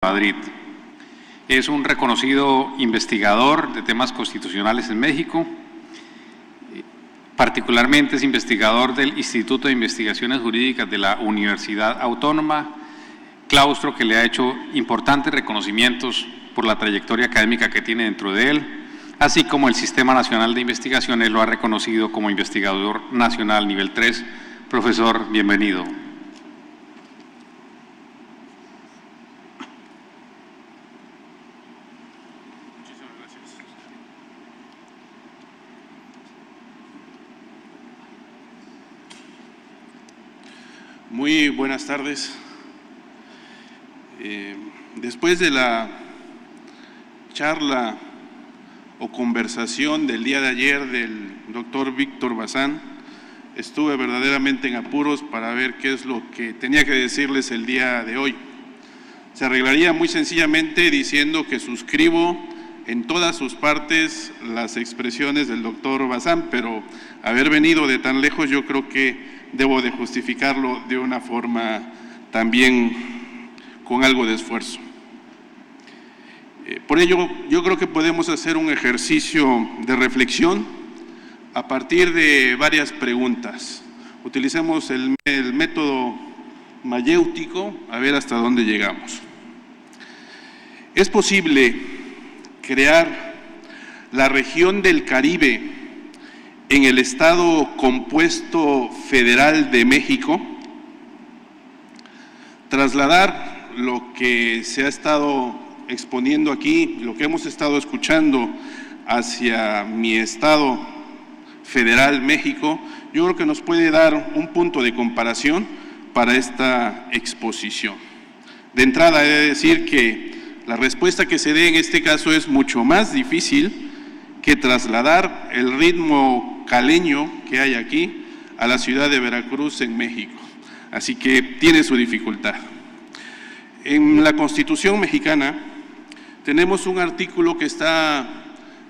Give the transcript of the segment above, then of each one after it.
Madrid. Es un reconocido investigador de temas constitucionales en México, particularmente es investigador del Instituto de Investigaciones Jurídicas de la Universidad Autónoma, claustro que le ha hecho importantes reconocimientos por la trayectoria académica que tiene dentro de él, así como el Sistema Nacional de Investigaciones lo ha reconocido como investigador nacional nivel 3. Profesor, bienvenido. Muy buenas tardes. Después de la charla o conversación del día de ayer del doctor Víctor Bazán, estuve verdaderamente en apuros para ver qué es lo que tenía que decirles el día de hoy. Se arreglaría muy sencillamente diciendo que suscribo en todas sus partes las expresiones del doctor Bazán, pero haber venido de tan lejos yo creo que debo de justificarlo de una forma también con algo de esfuerzo. Por ello, yo creo que podemos hacer un ejercicio de reflexión a partir de varias preguntas. Utilicemos el método mayéutico a ver hasta dónde llegamos. ¿Es posible crear la región del Caribe en el Estado compuesto federal de México? Trasladar lo que se ha estado exponiendo aquí, lo que hemos estado escuchando hacia mi Estado federal, México, yo creo que nos puede dar un punto de comparación para esta exposición. De entrada, he de decir que la respuesta que se dé en este caso es mucho más difícil que trasladar el ritmo caleño que hay aquí a la ciudad de Veracruz en México. Así que tiene su dificultad. En la Constitución mexicana tenemos un artículo que está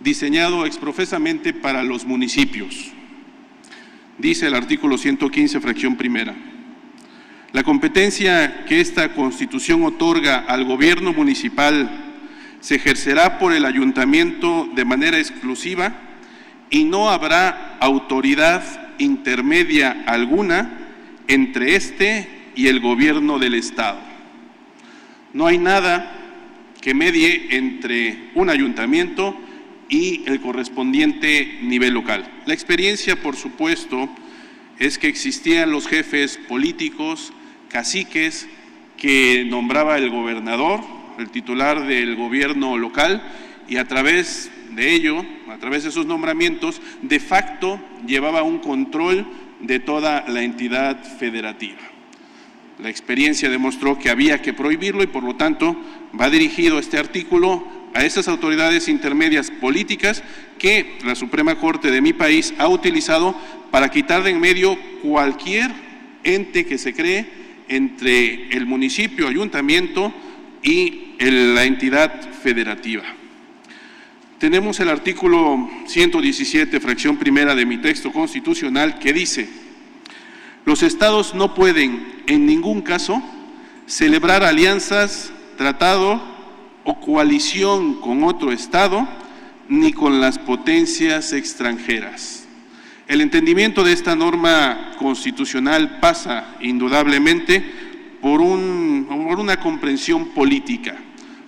diseñado exprofesamente para los municipios. Dice el artículo 115, fracción primera: la competencia que esta Constitución otorga al gobierno municipal se ejercerá por el ayuntamiento de manera exclusiva y no habrá autoridad intermedia alguna entre este y el gobierno del Estado. No hay nada que medie entre un ayuntamiento y el correspondiente nivel local. La experiencia, por supuesto, es que existían los jefes políticos, caciques, que nombraba el gobernador, el titular del gobierno local, y a través de ello, a través de esos nombramientos, de facto llevaba un control de toda la entidad federativa. La experiencia demostró que había que prohibirlo y por lo tanto va dirigido este artículo a esas autoridades intermedias políticas que la Suprema Corte de mi país ha utilizado para quitar de en medio cualquier ente que se cree entre el municipio, ayuntamiento y la entidad federativa. Tenemos el artículo 117, fracción primera de mi texto constitucional, que dice: los estados no pueden en ningún caso celebrar alianzas, tratado o coalición con otro estado ni con las potencias extranjeras. El entendimiento de esta norma constitucional pasa indudablemente por una comprensión política.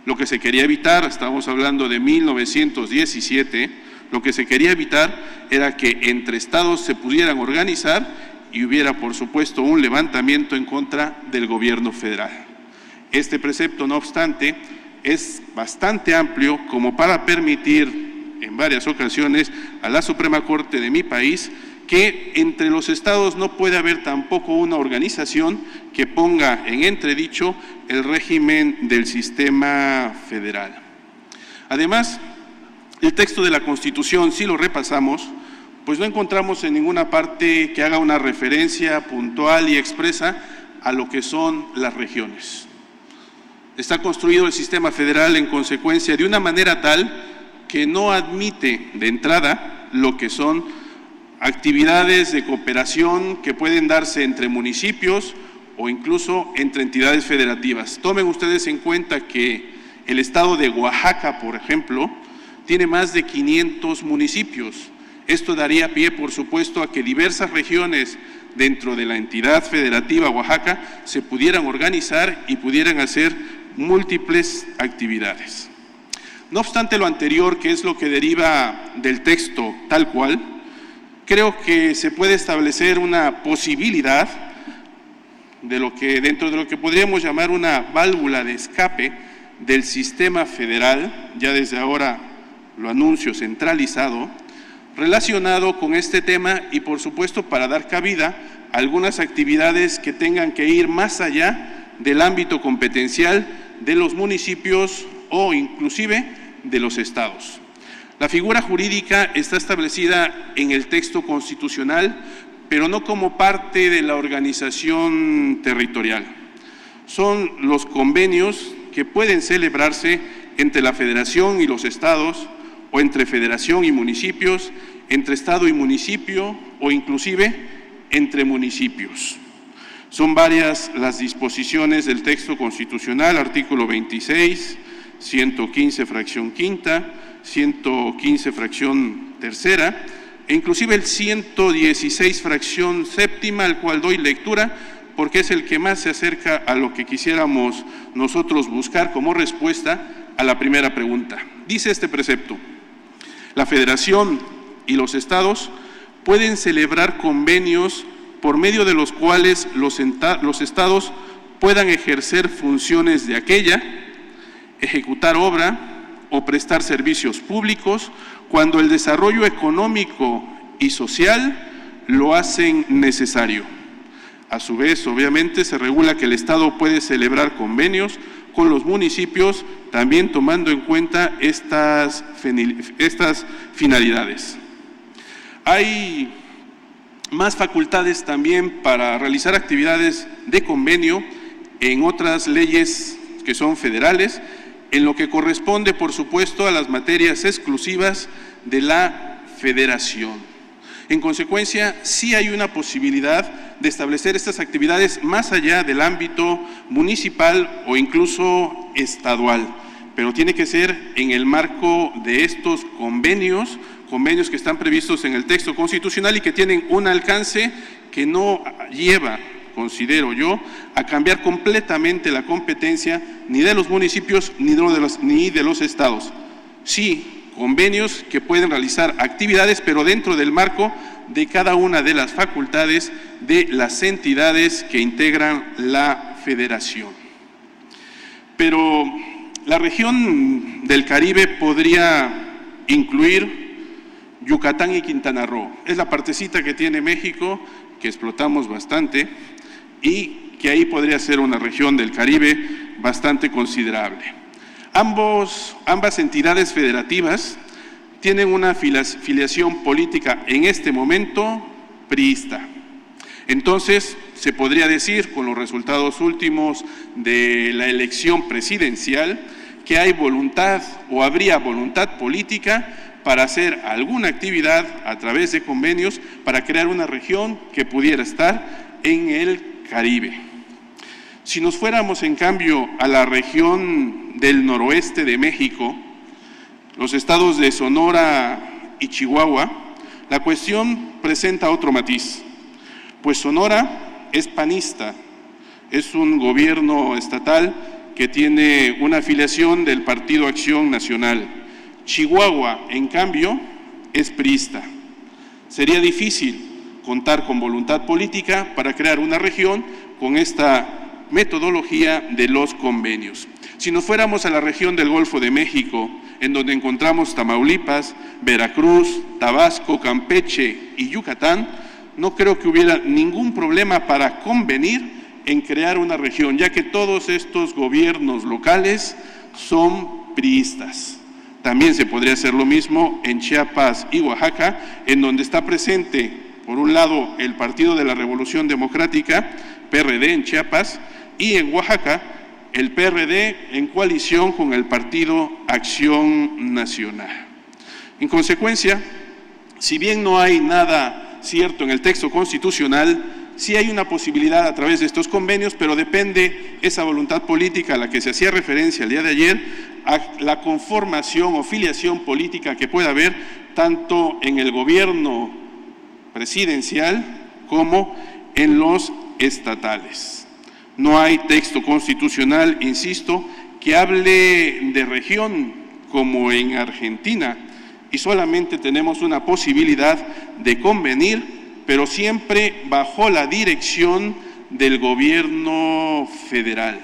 Lo que se quería evitar, estamos hablando de 1917, lo que se quería evitar era que entre estados se pudieran organizar y hubiera, por supuesto, un levantamiento en contra del gobierno federal. Este precepto, no obstante, es bastante amplio como para permitir en varias ocasiones a la Suprema Corte de mi país que entre los estados no puede haber tampoco una organización que ponga en entredicho el régimen del sistema federal. Además, el texto de la Constitución, si lo repasamos, pues no encontramos en ninguna parte que haga una referencia puntual y expresa a lo que son las regiones. Está construido el sistema federal en consecuencia de una manera tal que no admite de entrada lo que son actividades de cooperación que pueden darse entre municipios o incluso entre entidades federativas. Tomen ustedes en cuenta que el estado de Oaxaca, por ejemplo, tiene más de 500 municipios. Esto daría pie, por supuesto, a que diversas regiones dentro de la entidad federativa Oaxaca se pudieran organizar y pudieran hacer múltiples actividades. No obstante lo anterior, que es lo que deriva del texto tal cual, creo que se puede establecer una posibilidad de lo que, dentro de lo que podríamos llamar una válvula de escape del sistema federal, ya desde ahora lo anuncio centralizado, relacionado con este tema y por supuesto para dar cabida a algunas actividades que tengan que ir más allá del ámbito competencial de los municipios o inclusive de los estados. La figura jurídica está establecida en el texto constitucional, pero no como parte de la organización territorial. Son los convenios que pueden celebrarse entre la federación y los estados, o entre federación y municipios, entre estado y municipio, o inclusive entre municipios. Son varias las disposiciones del texto constitucional, artículo 26, 115 fracción quinta, 115 fracción tercera, e inclusive el 116 fracción séptima, al cual doy lectura, porque es el que más se acerca a lo que quisiéramos nosotros buscar como respuesta a la primera pregunta. Dice este precepto: la federación y los estados pueden celebrar convenios por medio de los cuales los estados puedan ejercer funciones de aquella, ejecutar obra o prestar servicios públicos cuando el desarrollo económico y social lo hacen necesario. A su vez, obviamente, se regula que el Estado puede celebrar convenios con los municipios, también tomando en cuenta estas finalidades. Hay más facultades también para realizar actividades de convenio en otras leyes que son federales, en lo que corresponde, por supuesto, a las materias exclusivas de la federación. En consecuencia, sí hay una posibilidad de establecer estas actividades más allá del ámbito municipal o incluso estadual, pero tiene que ser en el marco de estos convenios que están previstos en el texto constitucional y que tienen un alcance que no lleva, considero yo, a cambiar completamente la competencia ni de los municipios ni de los estados. Sí, convenios que pueden realizar actividades, pero dentro del marco de cada una de las facultades de las entidades que integran la federación. Pero la región del Caribe podría incluir Yucatán y Quintana Roo. Es la partecita que tiene México, que explotamos bastante, y que ahí podría ser una región del Caribe bastante considerable. Ambas entidades federativas tienen una filiación política en este momento priista. Entonces, se podría decir, con los resultados últimos de la elección presidencial, que hay voluntad o habría voluntad política para hacer alguna actividad a través de convenios para crear una región que pudiera estar en el Caribe. Si nos fuéramos, en cambio, a la región del noroeste de México, los estados de Sonora y Chihuahua, la cuestión presenta otro matiz, pues Sonora es panista, es un gobierno estatal que tiene una afiliación del Partido Acción Nacional. Chihuahua, en cambio, es priista. Sería difícil contar con voluntad política para crear una región con esta metodología de los convenios. Si nos fuéramos a la región del Golfo de México, en donde encontramos Tamaulipas, Veracruz, Tabasco, Campeche y Yucatán, no creo que hubiera ningún problema para convenir en crear una región, ya que todos estos gobiernos locales son priistas. También se podría hacer lo mismo en Chiapas y Oaxaca, en donde está presente, por un lado, el Partido de la Revolución Democrática, PRD en Chiapas, y en Oaxaca, el PRD en coalición con el Partido Acción Nacional. En consecuencia, si bien no hay nada cierto en el texto constitucional, sí hay una posibilidad a través de estos convenios, pero depende esa voluntad política a la que se hacía referencia el día de ayer, a la conformación o filiación política que pueda haber tanto en el gobierno presidencial como en los estatales. No hay texto constitucional, insisto, que hable de región como en Argentina, y solamente tenemos una posibilidad de convenir, pero siempre bajo la dirección del gobierno federal.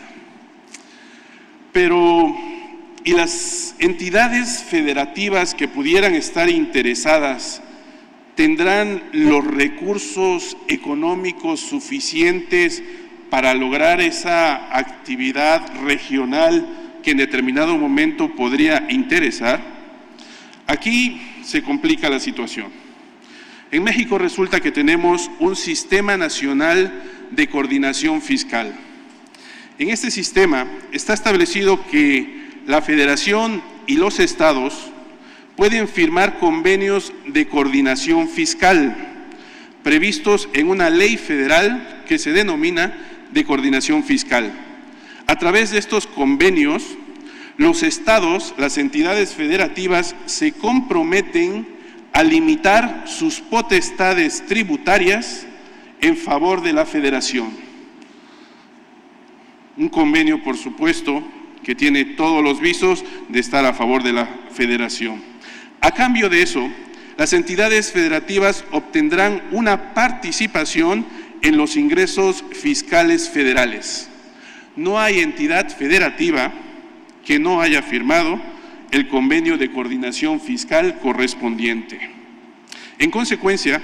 Pero, ¿y las entidades federativas que pudieran estar interesadas tendrán los recursos económicos suficientes para lograr esa actividad regional que en determinado momento podría interesar? Aquí se complica la situación. En México resulta que tenemos un sistema nacional de coordinación fiscal. En este sistema está establecido que la Federación y los estados pueden firmar convenios de coordinación fiscal previstos en una ley federal que se denomina de coordinación fiscal. A través de estos convenios, los estados, las entidades federativas, se comprometen a limitar sus potestades tributarias en favor de la federación. Un convenio, por supuesto, que tiene todos los visos de estar a favor de la federación. A cambio de eso, las entidades federativas obtendrán una participación en los ingresos fiscales federales. No hay entidad federativa que no haya firmado el convenio de coordinación fiscal correspondiente. En consecuencia,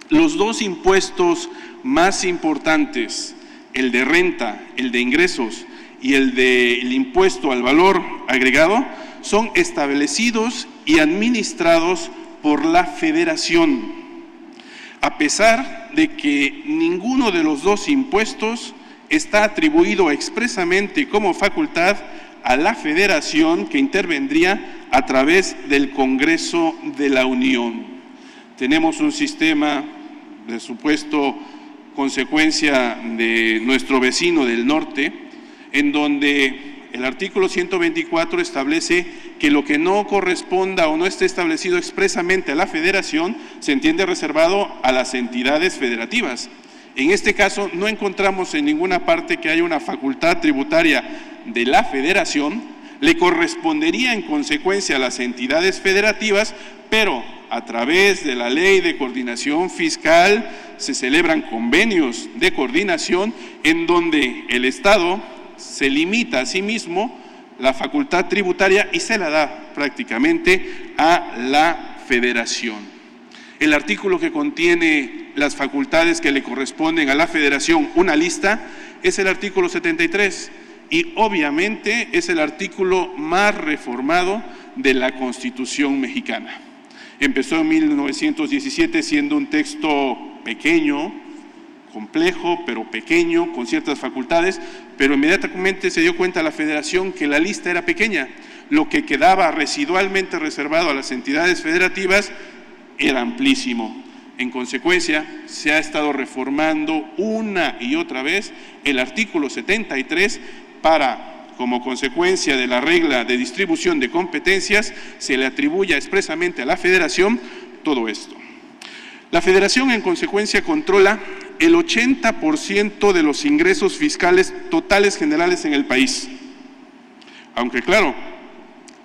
los dos impuestos más importantes, el de renta, el de ingresos y el impuesto al valor agregado, son establecidos y administrados por la Federación, a pesar de que ninguno de los dos impuestos está atribuido expresamente como facultad a la Federación, que intervendría a través del Congreso de la Unión. Tenemos un sistema de supuesto consecuencia de nuestro vecino del norte, en donde el artículo 124 establece que lo que no corresponda o no esté establecido expresamente a la Federación se entiende reservado a las entidades federativas. En este caso no encontramos en ninguna parte que haya una facultad tributaria de la Federación, le correspondería en consecuencia a las entidades federativas, pero a través de la Ley de Coordinación Fiscal se celebran convenios de coordinación en donde el Estado se limita a sí mismo la facultad tributaria y se la da prácticamente a la Federación. El artículo que contiene las facultades que le corresponden a la Federación, una lista, es el artículo 73 y obviamente es el artículo más reformado de la Constitución mexicana. Empezó en 1917 siendo un texto pequeño, complejo, pero pequeño, con ciertas facultades, pero inmediatamente se dio cuenta la Federación que la lista era pequeña. Lo que quedaba residualmente reservado a las entidades federativas era amplísimo. En consecuencia, se ha estado reformando una y otra vez el artículo 73 para, como consecuencia de la regla de distribución de competencias, se le atribuya expresamente a la Federación todo esto. La Federación, en consecuencia, controla el 80% de los ingresos fiscales totales generales en el país. Aunque, claro,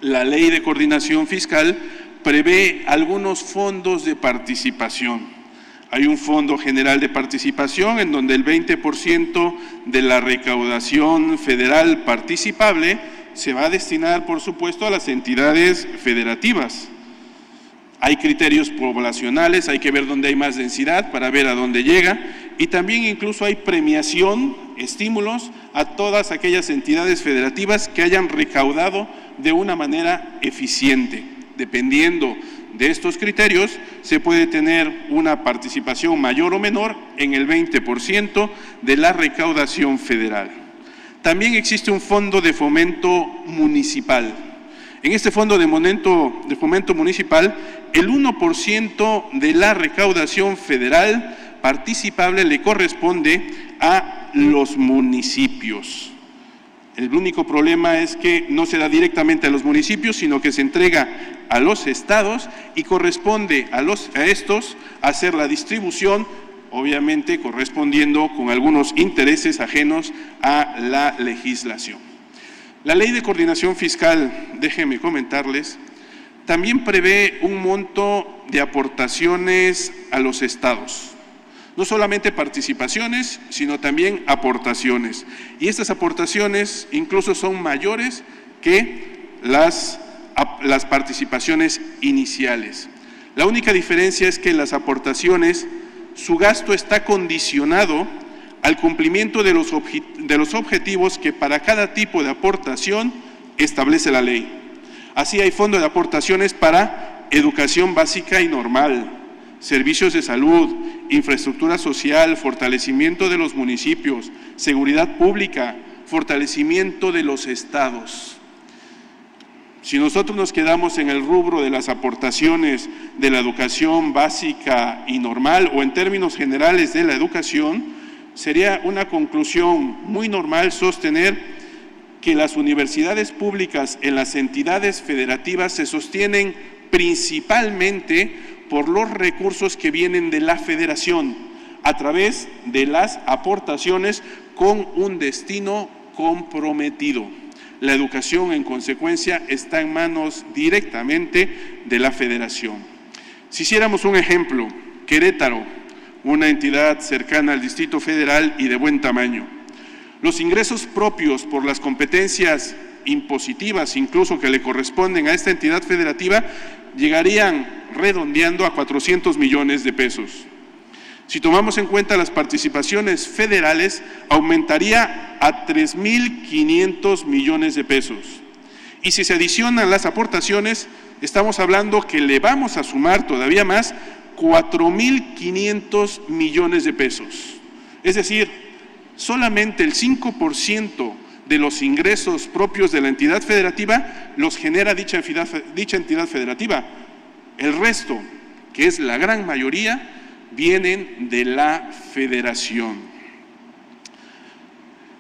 la Ley de Coordinación Fiscal prevé algunos fondos de participación. Hay un Fondo General de Participación en donde el 20% de la recaudación federal participable se va a destinar, por supuesto, a las entidades federativas. Hay criterios poblacionales, hay que ver dónde hay más densidad para ver a dónde llega, y también incluso hay premiación, estímulos a todas aquellas entidades federativas que hayan recaudado de una manera eficiente. Dependiendo de estos criterios, se puede tener una participación mayor o menor en el 20% de la recaudación federal. También existe un fondo de fomento municipal. En este fondo de fomento municipal, el 1% de la recaudación federal participable le corresponde a los municipios. El único problema es que no se da directamente a los municipios, sino que se entrega a los estados y corresponde a estos hacer la distribución, obviamente correspondiendo con algunos intereses ajenos a la legislación. La Ley de Coordinación Fiscal, déjenme comentarles, también prevé un monto de aportaciones a los estados. No solamente participaciones, sino también aportaciones. Y estas aportaciones incluso son mayores que las participaciones iniciales. La única diferencia es que las aportaciones, su gasto está condicionado al cumplimiento de los objetivos que para cada tipo de aportación establece la ley. Así hay fondo de aportaciones para educación básica y normal, servicios de salud, infraestructura social, fortalecimiento de los municipios, seguridad pública, fortalecimiento de los estados. Si nosotros nos quedamos en el rubro de las aportaciones de la educación básica y normal, o en términos generales de la educación, sería una conclusión muy normal sostener que las universidades públicas en las entidades federativas se sostienen principalmente por los recursos que vienen de la federación, a través de las aportaciones con un destino comprometido. La educación, en consecuencia, está en manos directamente de la federación. Si hiciéramos un ejemplo, Querétaro, una entidad cercana al Distrito Federal y de buen tamaño, los ingresos propios por las competencias impositivas, incluso que le corresponden a esta entidad federativa, llegarían redondeando a 400 millones de pesos. Si tomamos en cuenta las participaciones federales, aumentaría a 3.500 millones de pesos. Y si se adicionan las aportaciones, estamos hablando que le vamos a sumar todavía más 4.500 millones de pesos. Es decir, solamente el 5% de los ingresos propios de la entidad federativa los genera dicha entidad federativa. El resto, que es la gran mayoría, vienen de la federación.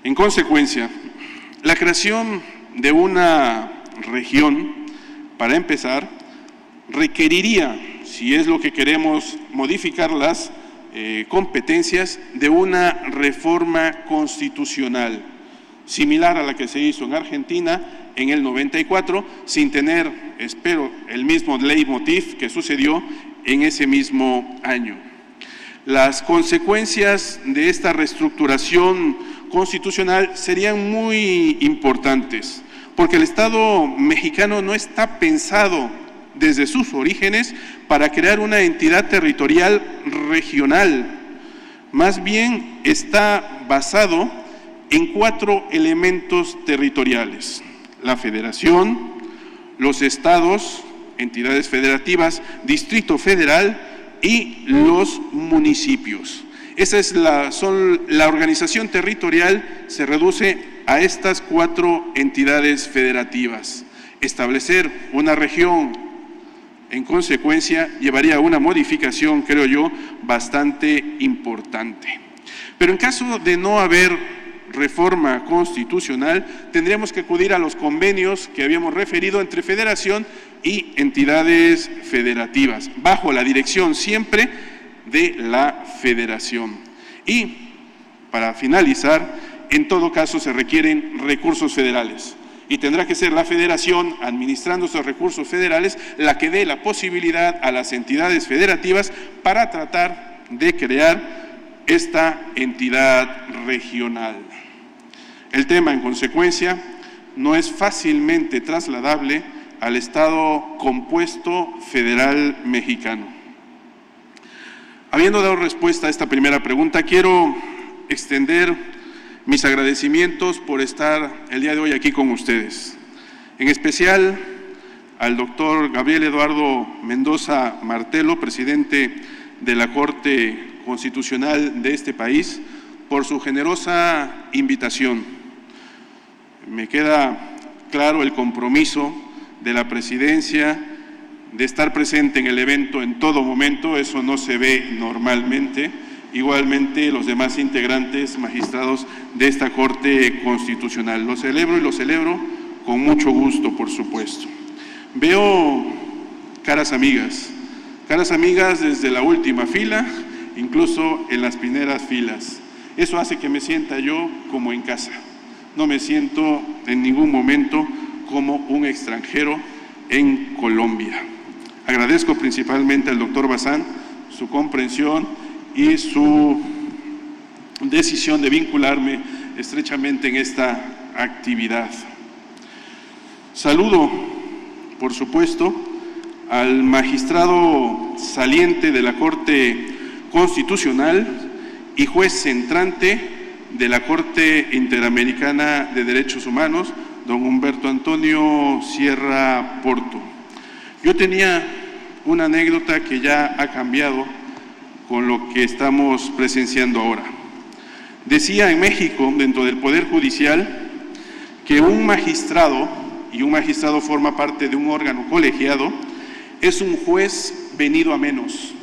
En consecuencia, la creación de una región, para empezar, requeriría, si es lo que queremos, modificar las competencias de una reforma constitucional, similar a la que se hizo en Argentina en el 94, sin tener, espero, el mismo leitmotiv que sucedió en ese mismo año. Las consecuencias de esta reestructuración constitucional serían muy importantes, porque el Estado mexicano no está pensado desde sus orígenes para crear una entidad territorial regional. Más bien está basado en 4 elementos territoriales: la federación, los estados, entidades federativas, Distrito Federal y los municipios. Esa es la organización territorial, se reduce a estas 4 entidades federativas. Establecer una región, en consecuencia, llevaría a una modificación, creo yo, bastante importante. Pero en caso de no haber reforma constitucional, tendríamos que acudir a los convenios que habíamos referido entre federación y entidades federativas, bajo la dirección siempre de la federación. Y, para finalizar, en todo caso se requieren recursos federales y tendrá que ser la federación, administrando esos recursos federales, la que dé la posibilidad a las entidades federativas para tratar de crear esta entidad regional. El tema, en consecuencia, no es fácilmente trasladable al Estado compuesto federal mexicano. Habiendo dado respuesta a esta primera pregunta, quiero extender mis agradecimientos por estar el día de hoy aquí con ustedes. En especial al doctor Gabriel Eduardo Mendoza Martelo, presidente de la Corte Constitucional de este país, por su generosa invitación. Me queda claro el compromiso de la presidencia de estar presente en el evento en todo momento, eso no se ve normalmente, igualmente los demás integrantes magistrados de esta Corte Constitucional. Lo celebro y lo celebro con mucho gusto, por supuesto. Veo caras amigas desde la última fila, incluso en las primeras filas. Eso hace que me sienta yo como en casa. No me siento en ningún momento como un extranjero en Colombia. Agradezco principalmente al doctor Bazán su comprensión y su decisión de vincularme estrechamente en esta actividad. Saludo, por supuesto, al magistrado saliente de la Corte Constitucional y juez centrante de la Corte Interamericana de Derechos Humanos, don Humberto Antonio Sierra Porto. Yo tenía una anécdota que ya ha cambiado con lo que estamos presenciando ahora. Decía en México, dentro del Poder Judicial, que un magistrado, y un magistrado forma parte de un órgano colegiado, es un juez venido a menos.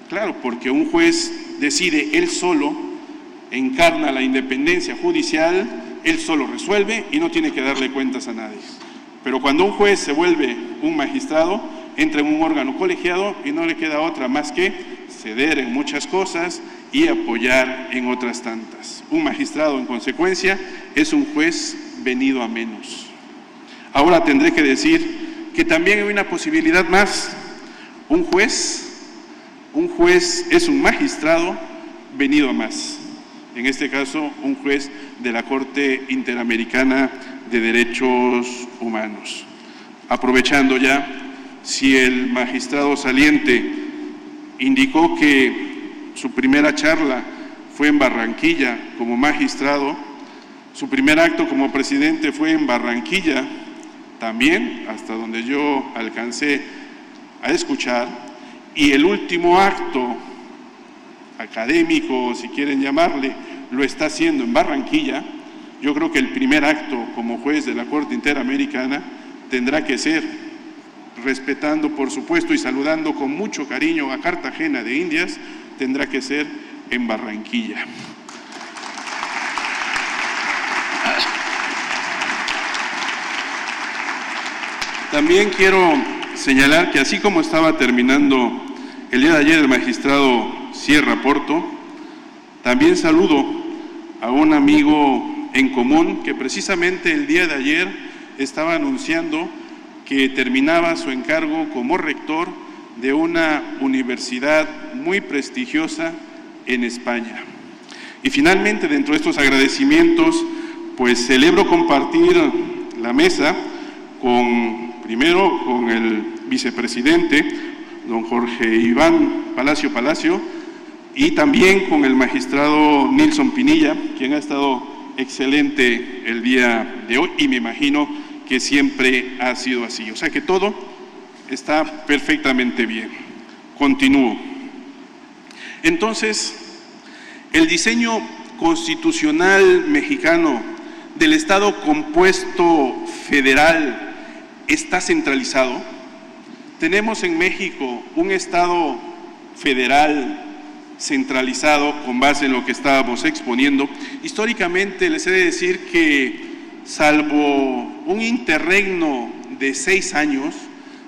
Claro, porque un juez decide él solo, encarna la independencia judicial, él solo resuelve y no tiene que darle cuentas a nadie. Pero cuando un juez se vuelve un magistrado, entra en un órgano colegiado y no le queda otra más que ceder en muchas cosas y apoyar en otras tantas. Un magistrado, en consecuencia, es un juez venido a menos. Ahora tendré que decir que también hay una posibilidad más. Un juez es un magistrado venido a más. En este caso, un juez de la Corte Interamericana de Derechos Humanos. Aprovechando ya, si el magistrado saliente indicó que su primera charla fue en Barranquilla como magistrado, su primer acto como presidente fue en Barranquilla, también, hasta donde yo alcancé a escuchar, y el último acto académico, si quieren llamarle, lo está haciendo en Barranquilla. Yo creo que el primer acto como juez de la Corte Interamericana tendrá que ser, respetando por supuesto y saludando con mucho cariño a Cartagena de Indias, tendrá que ser en Barranquilla. También quiero señalar que así como estaba terminando el día de ayer el magistrado Sierra Porto, también saludo a un amigo en común que precisamente el día de ayer estaba anunciando que terminaba su encargo como rector de una universidad muy prestigiosa en España. Y finalmente, dentro de estos agradecimientos, pues celebro compartir la mesa primero con el vicepresidente, don Jorge Iván Palacio, y también con el magistrado Nilson Pinilla, quien ha estado excelente el día de hoy, y me imagino que siempre ha sido así. O sea que todo está perfectamente bien. Continúo. Entonces, el diseño constitucional mexicano del Estado compuesto federal está centralizado. Tenemos en México un Estado federal centralizado con base en lo que estábamos exponiendo. Históricamente les he de decir que, salvo un interregno de 6 años,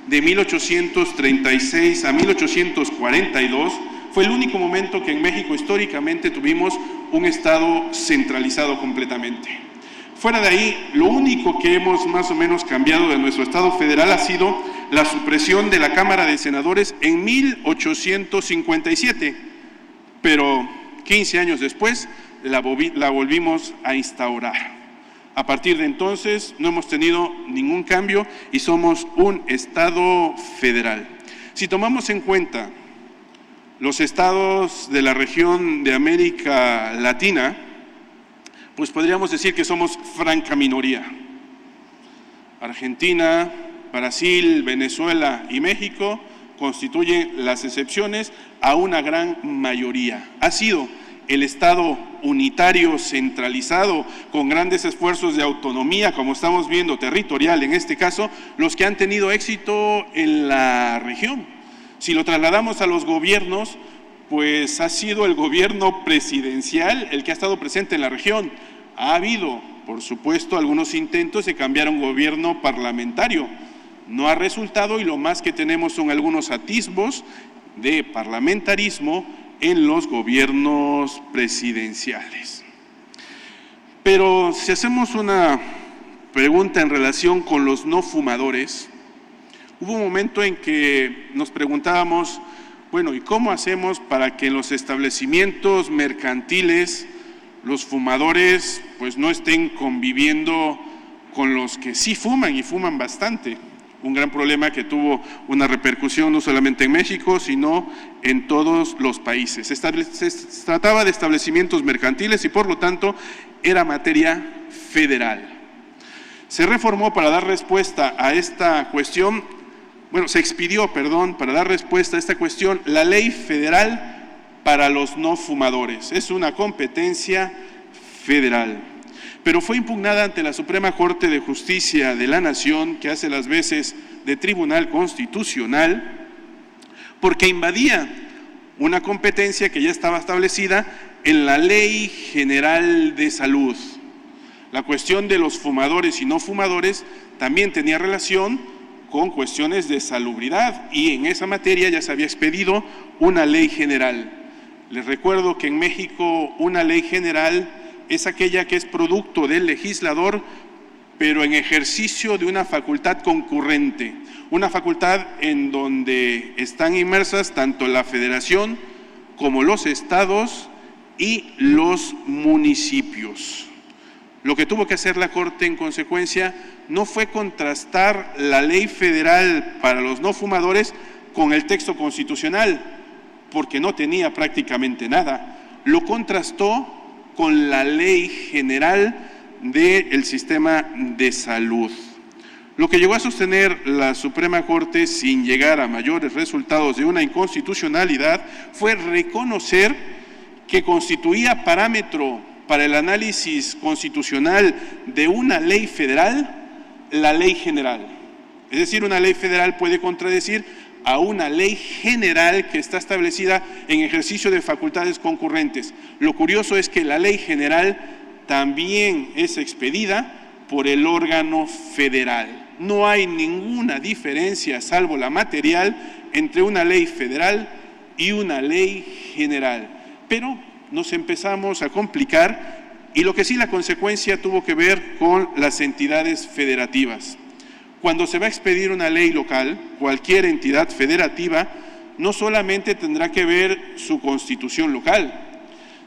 de 1836 a 1842, fue el único momento que en México históricamente tuvimos un Estado centralizado completamente. Fuera de ahí, lo único que hemos más o menos cambiado de nuestro Estado federal ha sido la supresión de la Cámara de Senadores en 1857, pero 15 años después la volvimos a instaurar. A partir de entonces no hemos tenido ningún cambio y somos un Estado federal. Si tomamos en cuenta los estados de la región de América Latina, pues podríamos decir que somos franca minoría. Argentina, Brasil, Venezuela y México constituyen las excepciones a una gran mayoría. Ha sido el Estado unitario, centralizado, con grandes esfuerzos de autonomía, como estamos viendo, territorial en este caso, los que han tenido éxito en la región. Si lo trasladamos a los gobiernos, pues ha sido el gobierno presidencial el que ha estado presente en la región. Ha habido, por supuesto, algunos intentos de cambiar un gobierno parlamentario. No ha resultado y lo más que tenemos son algunos atisbos de parlamentarismo en los gobiernos presidenciales. Pero si hacemos una pregunta en relación con los no fumadores, hubo un momento en que nos preguntábamos, bueno, ¿y cómo hacemos para que en los establecimientos mercantiles los fumadores pues no estén conviviendo con los que sí fuman y fuman bastante? Un gran problema que tuvo una repercusión no solamente en México, sino en todos los países. Se trataba de establecimientos mercantiles y por lo tanto era materia federal. Se reformó para dar respuesta a esta cuestión, se expidió, para dar respuesta a esta cuestión, la Ley Federal para los no fumadores. Es una competencia federal. Pero fue impugnada ante la Suprema Corte de Justicia de la Nación, que hace las veces de Tribunal Constitucional, porque invadía una competencia que ya estaba establecida en la Ley General de Salud. La cuestión de los fumadores y no fumadores también tenía relación con cuestiones de salubridad y en esa materia ya se había expedido una ley general. Les recuerdo que en México una ley general es aquella que es producto del legislador, pero en ejercicio de una facultad concurrente, una facultad en donde están inmersas tanto la federación como los estados y los municipios. Lo que tuvo que hacer la Corte en consecuencia no fue contrastar la ley federal para los no fumadores con el texto constitucional, porque no tenía prácticamente nada. Lo contrastó con la Ley General del Sistema de Salud. Lo que llegó a sostener la Suprema Corte, sin llegar a mayores resultados de una inconstitucionalidad, fue reconocer que constituía parámetro para el análisis constitucional de una ley federal, la Ley General. Es decir, una ley federal puede contradecir a una ley general que está establecida en ejercicio de facultades concurrentes. Lo curioso es que la ley general también es expedida por el órgano federal. No hay ninguna diferencia, salvo la material, entre una ley federal y una ley general. Pero nos empezamos a complicar y lo que sí la consecuencia tuvo que ver con las entidades federativas. Cuando se va a expedir una ley local, cualquier entidad federativa no solamente tendrá que ver su constitución local,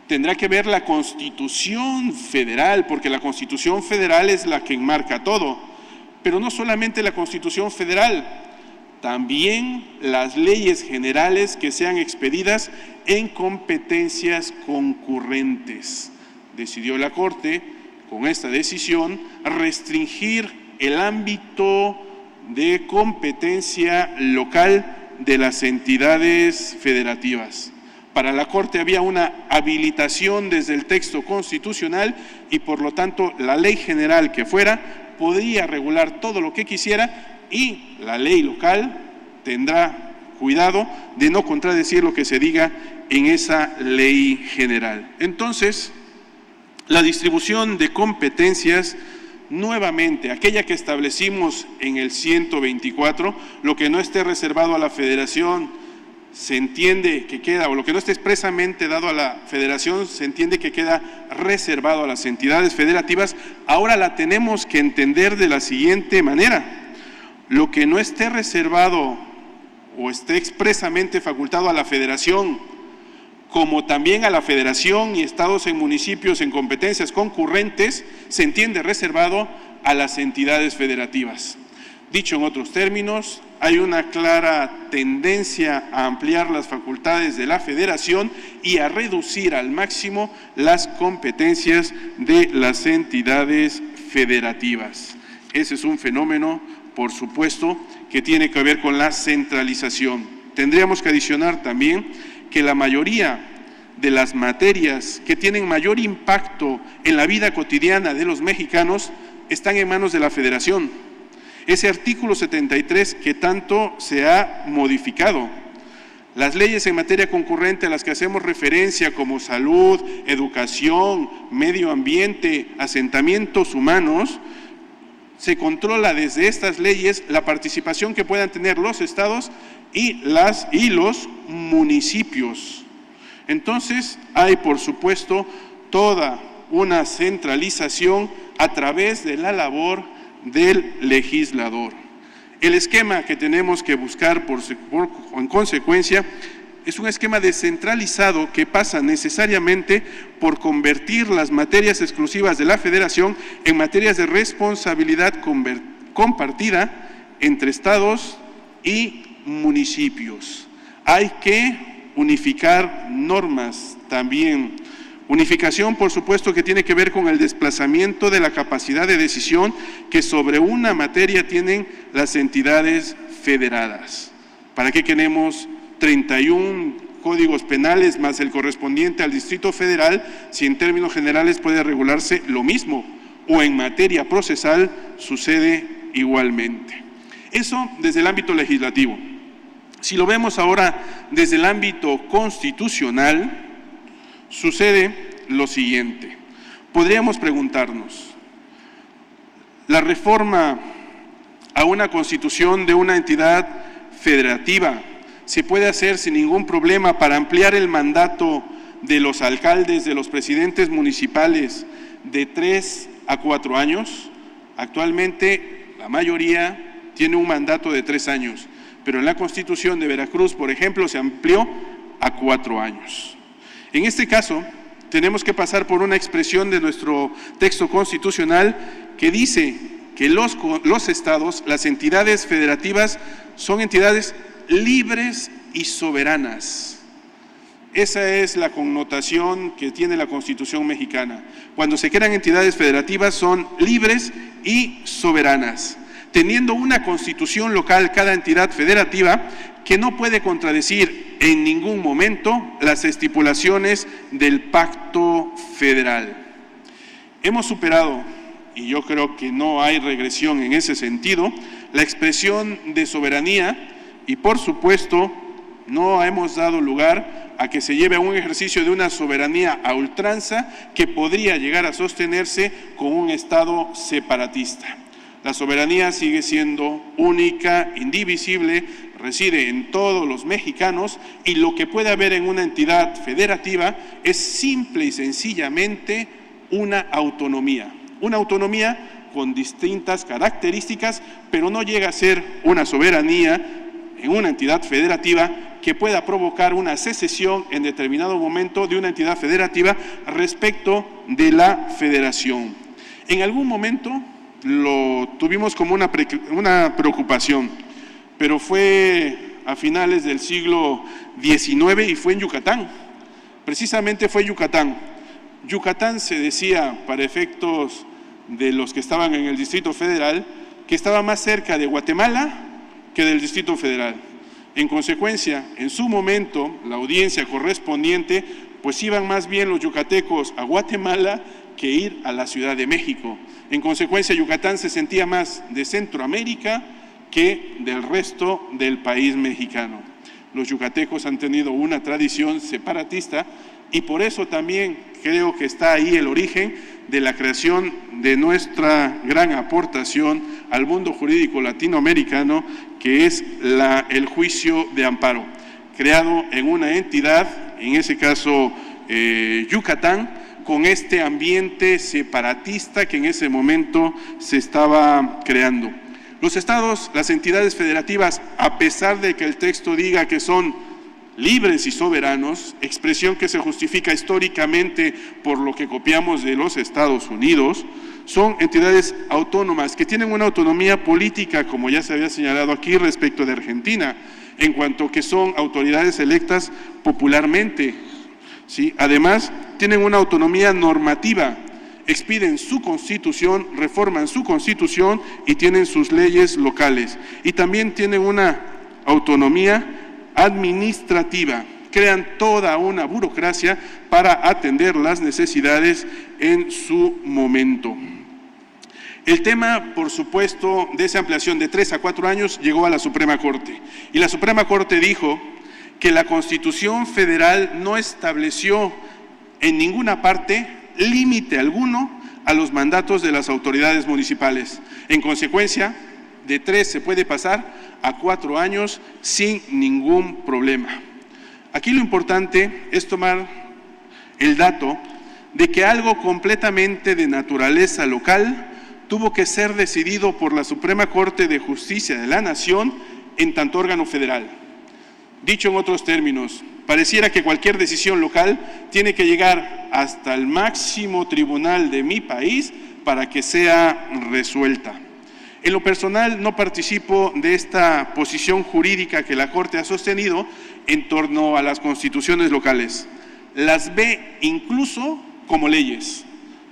tendrá que ver la Constitución Federal, porque la Constitución Federal es la que enmarca todo, pero no solamente la Constitución Federal, también las leyes generales que sean expedidas en competencias concurrentes. Decidió la Corte, con esta decisión, restringir el ámbito de competencia local de las entidades federativas. Para la Corte había una habilitación desde el texto constitucional y por lo tanto la ley general que fuera podría regular todo lo que quisiera y la ley local tendrá cuidado de no contradecir lo que se diga en esa ley general. Entonces, la distribución de competencias, nuevamente, aquella que establecimos en el 124, lo que no esté reservado a la federación se entiende que queda, o lo que no esté expresamente dado a la federación se entiende que queda reservado a las entidades federativas, ahora la tenemos que entender de la siguiente manera. Lo que no esté reservado o esté expresamente facultado a la federación, como también a la federación y estados en municipios en competencias concurrentes, se entiende reservado a las entidades federativas. Dicho en otros términos, hay una clara tendencia a ampliar las facultades de la federación y a reducir al máximo las competencias de las entidades federativas. Ese es un fenómeno, por supuesto, que tiene que ver con la centralización. Tendríamos que adicionar también que la mayoría de las materias que tienen mayor impacto en la vida cotidiana de los mexicanos están en manos de la Federación. Ese artículo 73 que tanto se ha modificado. Las leyes en materia concurrente a las que hacemos referencia, como salud, educación, medio ambiente, asentamientos humanos, se controla desde estas leyes la participación que puedan tener los estados y los municipios. Entonces, hay, por supuesto, toda una centralización a través de la labor del legislador. El esquema que tenemos que buscar en consecuencia es un esquema descentralizado que pasa necesariamente por convertir las materias exclusivas de la Federación en materias de responsabilidad compartida entre estados y municipios. Hay que unificar normas también. Unificación, por supuesto, que tiene que ver con el desplazamiento de la capacidad de decisión que sobre una materia tienen las entidades federadas. ¿Para qué queremos 31 códigos penales más el correspondiente al Distrito Federal si en términos generales puede regularse lo mismo o en materia procesal sucede igualmente? Eso desde el ámbito legislativo. Si lo vemos ahora desde el ámbito constitucional, sucede lo siguiente. Podríamos preguntarnos, ¿la reforma a una constitución de una entidad federativa se puede hacer sin ningún problema para ampliar el mandato de los alcaldes, de los presidentes municipales de 3 a 4 años? Actualmente la mayoría tiene un mandato de 3 años, pero en la Constitución de Veracruz, por ejemplo, se amplió a 4 años. En este caso, tenemos que pasar por una expresión de nuestro texto constitucional que dice que los estados, las entidades federativas, son entidades libres y soberanas. Esa es la connotación que tiene la Constitución mexicana. Cuando se crean entidades federativas son libres y soberanas, teniendo una constitución local cada entidad federativa que no puede contradecir en ningún momento las estipulaciones del Pacto Federal. Hemos superado, y yo creo que no hay regresión en ese sentido, la expresión de soberanía y, por supuesto, no hemos dado lugar a que se lleve a un ejercicio de una soberanía a ultranza que podría llegar a sostenerse con un Estado separatista. La soberanía sigue siendo única, indivisible, reside en todos los mexicanos y lo que puede haber en una entidad federativa es simple y sencillamente una autonomía con distintas características, pero no llega a ser una soberanía en una entidad federativa que pueda provocar una secesión en determinado momento de una entidad federativa respecto de la federación. En algún momento lo tuvimos como una preocupación, pero fue a finales del siglo XIX y fue en Yucatán. Precisamente fue Yucatán. Yucatán se decía, para efectos de los que estaban en el Distrito Federal, que estaba más cerca de Guatemala que del Distrito Federal. En consecuencia, en su momento, la audiencia correspondiente, pues iban más bien los yucatecos a Guatemala que ir a la Ciudad de México. En consecuencia, Yucatán se sentía más de Centroamérica que del resto del país mexicano. Los yucatecos han tenido una tradición separatista y por eso también creo que está ahí el origen de la creación de nuestra gran aportación al mundo jurídico latinoamericano, que es el juicio de amparo, creado en una entidad, en ese caso Yucatán, con este ambiente separatista que en ese momento se estaba creando. Los estados, las entidades federativas, a pesar de que el texto diga que son libres y soberanos, expresión que se justifica históricamente por lo que copiamos de los Estados Unidos, son entidades autónomas que tienen una autonomía política, como ya se había señalado aquí respecto de Argentina, en cuanto que son autoridades electas popularmente, ¿sí? Además, tienen una autonomía normativa, expiden su constitución, reforman su constitución y tienen sus leyes locales. Y también tienen una autonomía administrativa, crean toda una burocracia para atender las necesidades en su momento. El tema, por supuesto, de esa ampliación de 3 a 4 años llegó a la Suprema Corte. Y la Suprema Corte dijo que la Constitución Federal no estableció en ninguna parte límite alguno a los mandatos de las autoridades municipales. En consecuencia, de 3 se puede pasar a 4 años sin ningún problema. Aquí lo importante es tomar el dato de que algo completamente de naturaleza local tuvo que ser decidido por la Suprema Corte de Justicia de la Nación en tanto órgano federal. Dicho en otros términos, pareciera que cualquier decisión local tiene que llegar hasta el máximo tribunal de mi país para que sea resuelta. En lo personal, no participo de esta posición jurídica que la Corte ha sostenido en torno a las constituciones locales. Las ve incluso como leyes.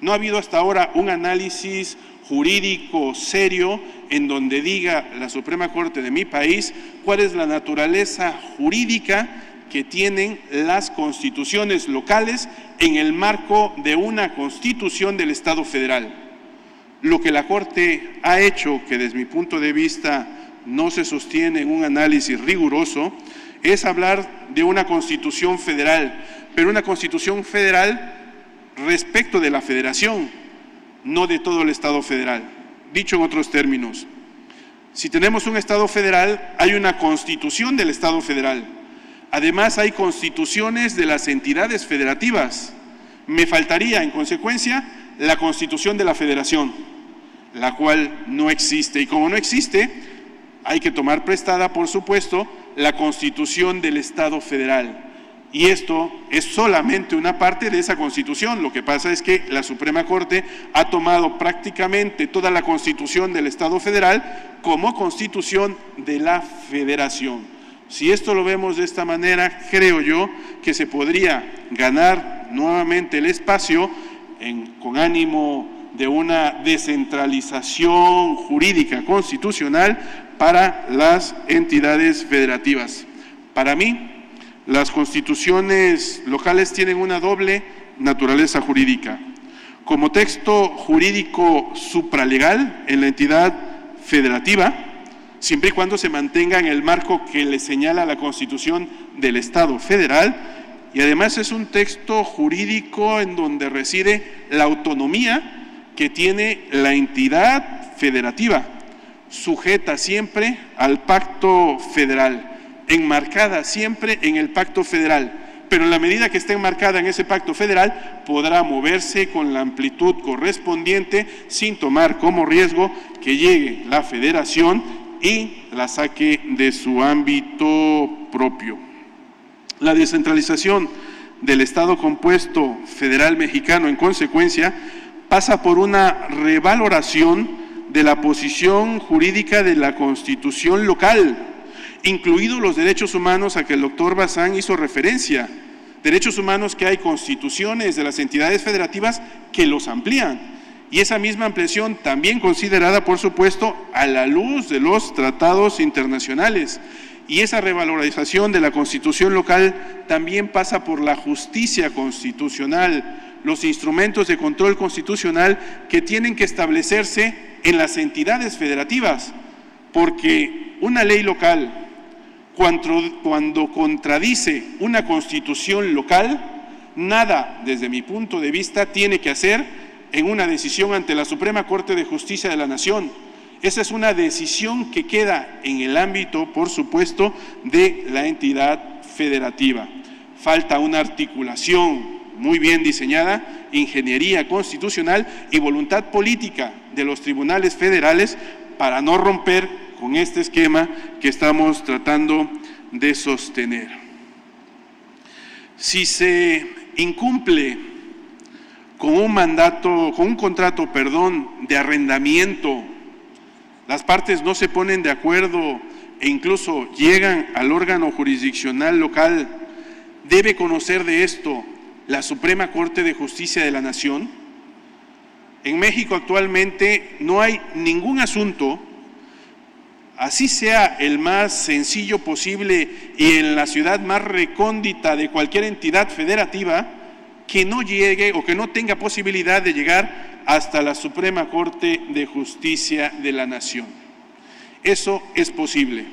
No ha habido hasta ahora un análisis jurídico serio en donde diga la Suprema Corte de mi país cuál es la naturaleza jurídica que tienen las constituciones locales en el marco de una constitución del Estado federal. Lo que la Corte ha hecho, que desde mi punto de vista no se sostiene en un análisis riguroso, es hablar de una constitución federal, pero una constitución federal respecto de la federación, no de todo el Estado federal. Dicho en otros términos, si tenemos un Estado federal, hay una constitución del Estado federal. Además, hay constituciones de las entidades federativas. Me faltaría, en consecuencia, la constitución de la federación, la cual no existe. Y como no existe, hay que tomar prestada, por supuesto, la constitución del Estado federal. Y esto es solamente una parte de esa Constitución. Lo que pasa es que la Suprema Corte ha tomado prácticamente toda la Constitución del Estado federal como Constitución de la Federación. Si esto lo vemos de esta manera, creo yo que se podría ganar nuevamente el espacio con ánimo de una descentralización jurídica constitucional para las entidades federativas. Para mí, las constituciones locales tienen una doble naturaleza jurídica. Como texto jurídico supralegal en la entidad federativa, siempre y cuando se mantenga en el marco que le señala la Constitución del Estado federal, y además es un texto jurídico en donde reside la autonomía que tiene la entidad federativa, sujeta siempre al pacto federal, enmarcada siempre en el pacto federal, pero en la medida que esté enmarcada en ese pacto federal, podrá moverse con la amplitud correspondiente sin tomar como riesgo que llegue la federación y la saque de su ámbito propio. La descentralización del Estado compuesto federal mexicano, en consecuencia, pasa por una revaloración de la posición jurídica de la Constitución local, incluidos los derechos humanos a que el doctor Bazán hizo referencia, derechos humanos que hay constituciones de las entidades federativas que los amplían, y esa misma ampliación también considerada, por supuesto, a la luz de los tratados internacionales, y esa revalorización de la Constitución local también pasa por la justicia constitucional, los instrumentos de control constitucional que tienen que establecerse en las entidades federativas, porque una ley local, cuando contradice una constitución local, nada, desde mi punto de vista, tiene que hacer en una decisión ante la Suprema Corte de Justicia de la Nación. Esa es una decisión que queda en el ámbito, por supuesto, de la entidad federativa. Falta una articulación muy bien diseñada, ingeniería constitucional y voluntad política de los tribunales federales para no romper con este esquema que estamos tratando de sostener. Si se incumple con un contrato de arrendamiento, las partes no se ponen de acuerdo e incluso llegan al órgano jurisdiccional local, ¿debe conocer de esto la Suprema Corte de Justicia de la Nación? En México actualmente no hay ningún asunto, así sea el más sencillo posible y en la ciudad más recóndita de cualquier entidad federativa, que no llegue o que no tenga posibilidad de llegar hasta la Suprema Corte de Justicia de la Nación. Eso es posible.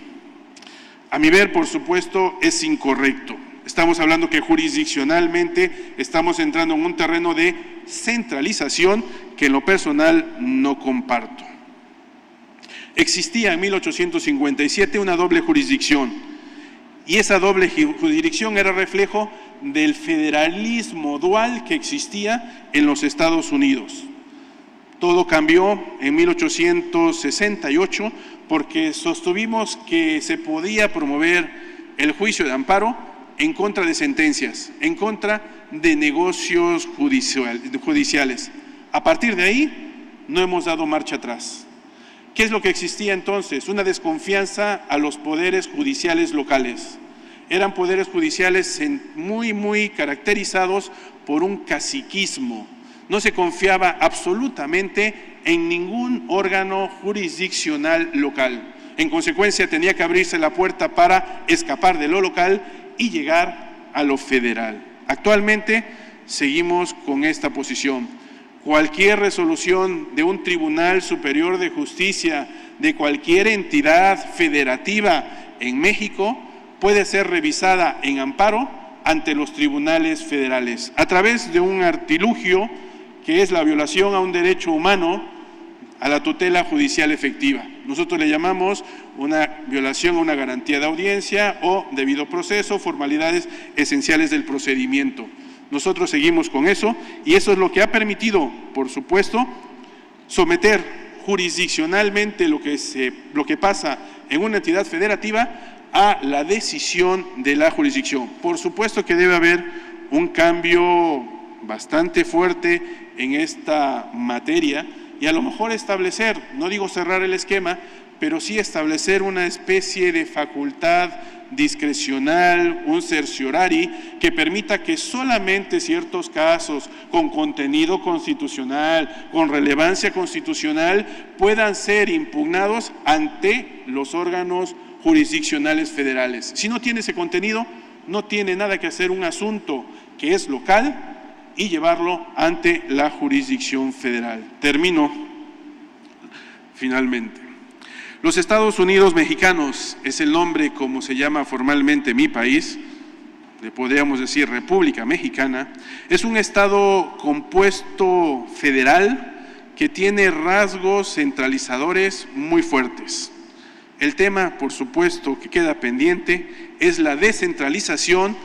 A mi ver, por supuesto, es incorrecto. Estamos hablando que jurisdiccionalmente estamos entrando en un terreno de centralización que en lo personal no comparto. Existía en 1857 una doble jurisdicción y esa doble jurisdicción era reflejo del federalismo dual que existía en los Estados Unidos. Todo cambió en 1868 porque sostuvimos que se podía promover el juicio de amparo en contra de sentencias, en contra de negocios judiciales. A partir de ahí, no hemos dado marcha atrás. ¿Qué es lo que existía entonces? Una desconfianza a los poderes judiciales locales. Eran poderes judiciales muy caracterizados por un caciquismo. No se confiaba absolutamente en ningún órgano jurisdiccional local. En consecuencia, tenía que abrirse la puerta para escapar de lo local y llegar a lo federal. Actualmente seguimos con esta posición. Cualquier resolución de un Tribunal Superior de Justicia de cualquier entidad federativa en México puede ser revisada en amparo ante los tribunales federales a través de un artilugio que es la violación a un derecho humano, a la tutela judicial efectiva. Nosotros le llamamos una violación a una garantía de audiencia o debido proceso, formalidades esenciales del procedimiento. Nosotros seguimos con eso y eso es lo que ha permitido, por supuesto, someter jurisdiccionalmente lo que pasa en una entidad federativa a la decisión de la jurisdicción. Por supuesto que debe haber un cambio bastante fuerte en esta materia y a lo mejor establecer, no digo cerrar el esquema, pero sí establecer una especie de facultad discrecional, un certiorari que permita que solamente ciertos casos con contenido constitucional, con relevancia constitucional, puedan ser impugnados ante los órganos jurisdiccionales federales. Si no tiene ese contenido, no tiene nada que hacer un asunto que es local y llevarlo ante la jurisdicción federal. Termino finalmente. Los Estados Unidos mexicanos es el nombre como se llama formalmente mi país, le podríamos decir República Mexicana, es un estado compuesto federal que tiene rasgos centralizadores muy fuertes. El tema, por supuesto, que queda pendiente es la descentralización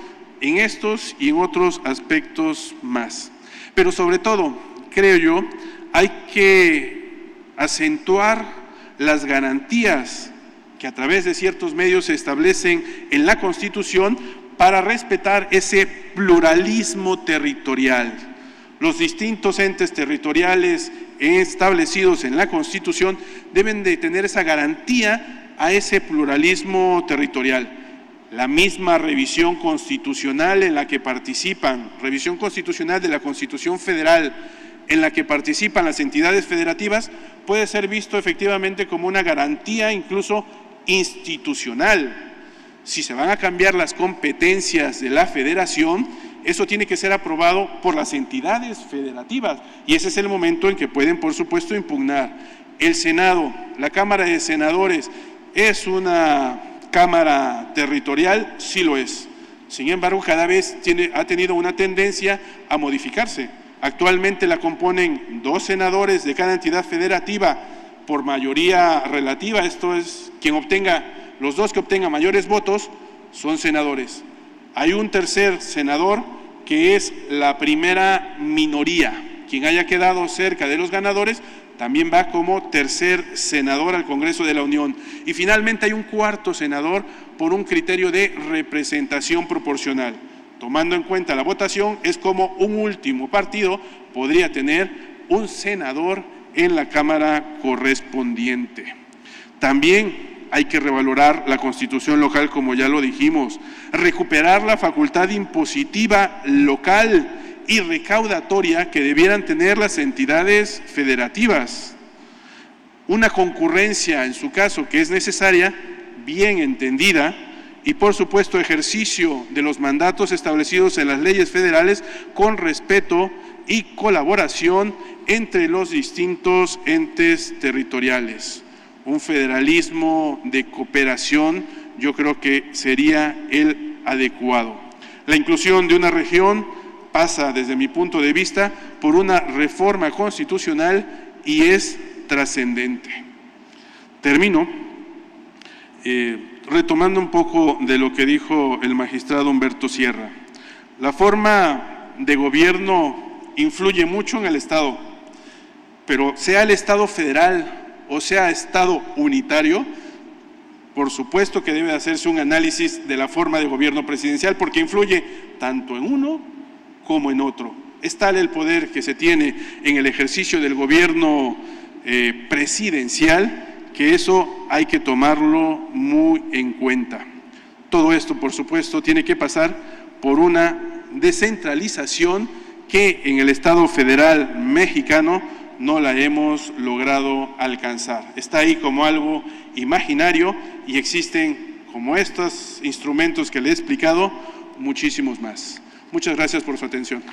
en estos y en otros aspectos más. Pero sobre todo, creo yo, hay que acentuar las garantías que a través de ciertos medios se establecen en la Constitución para respetar ese pluralismo territorial. Los distintos entes territoriales establecidos en la Constitución deben de tener esa garantía a ese pluralismo territorial. La misma revisión constitucional en la que participan, revisión constitucional de la Constitución Federal, en la que participan las entidades federativas, puede ser visto efectivamente como una garantía incluso institucional. Si se van a cambiar las competencias de la federación, eso tiene que ser aprobado por las entidades federativas y ese es el momento en que pueden, por supuesto, impugnar. El Senado, la Cámara de Senadores, ¿es una cámara territorial? Sí lo es. Sin embargo, cada vez ha tenido una tendencia a modificarse. Actualmente la componen 2 senadores de cada entidad federativa por mayoría relativa, esto es, los 2 que obtengan mayores votos son senadores. Hay un tercer senador que es la primera minoría, quien haya quedado cerca de los ganadores también va como tercer senador al Congreso de la Unión. Y finalmente hay un 4º senador por un criterio de representación proporcional. Tomando en cuenta la votación, es como un último partido podría tener un senador en la Cámara correspondiente. También hay que revalorar la Constitución local, como ya lo dijimos, recuperar la facultad impositiva local y recaudatoria que debieran tener las entidades federativas. Una concurrencia, en su caso, que es necesaria, bien entendida, y por supuesto ejercicio de los mandatos establecidos en las leyes federales con respeto y colaboración entre los distintos entes territoriales. Un federalismo de cooperación yo creo que sería el adecuado. La inclusión de una región pasa, desde mi punto de vista, por una reforma constitucional y es trascendente. Termino retomando un poco de lo que dijo el magistrado Humberto Sierra. La forma de gobierno influye mucho en el Estado, pero sea el Estado federal o sea Estado unitario, por supuesto que debe hacerse un análisis de la forma de gobierno presidencial porque influye tanto en uno como en otro. Es tal el poder que se tiene en el ejercicio del gobierno presidencial que eso hay que tomarlo muy en cuenta. Todo esto, por supuesto, tiene que pasar por una descentralización que en el Estado federal mexicano no la hemos logrado alcanzar. Está ahí como algo imaginario y existen, como estos instrumentos que le he explicado, muchísimos más. Muchas gracias por su atención.